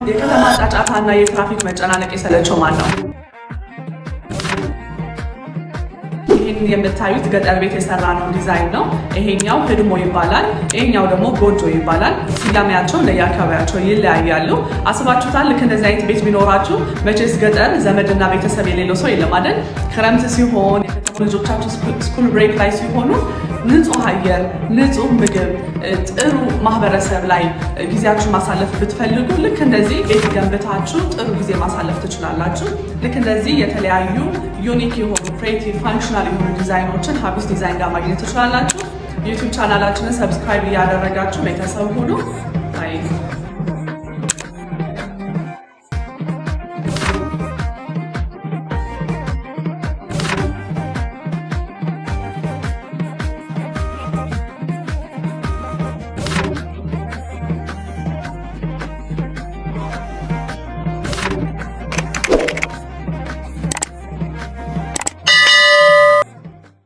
የከተማ ጫጫታና የትራፊክ መጨናነቅ የሰለቸው ማን ነው? ይሄን የምታዩት ገጠር ቤት የሰራ ነው ዲዛይን ነው። ይሄኛው ህድሞ ይባላል፣ ይሄኛው ደግሞ ጎጆ ይባላል። ስያሜያቸው ለየአካባቢያቸው ይለያያሉ። አስባችሁታል? ልክ እንደዚህ አይነት ቤት ቢኖራችሁ መቼስ ገጠር ዘመድና ቤተሰብ የሌለው ሰው የለም አይደል? ክረምት ሲሆን ልጆቻችሁ ስኩል ብሬክ ላይ ሲሆኑ ንጹህ አየር፣ ንጹህ ምግብ፣ ጥሩ ማህበረሰብ ላይ ጊዜያችሁ ማሳለፍ ብትፈልጉ ልክ እንደዚህ ቤት ገንብታችሁ ጥሩ ጊዜ ማሳለፍ ትችላላችሁ። ልክ እንደዚህ የተለያዩ ዩኒክ የሆኑ ክሬቲቭ ፋንክሽናል የሆኑ ዲዛይኖችን ሀቢስ ዲዛይን ጋር ማግኘት ትችላላችሁ። ዩቲዩብ ቻናላችንን ሰብስክራይብ እያደረጋችሁ ቤተሰብ ሁኑ።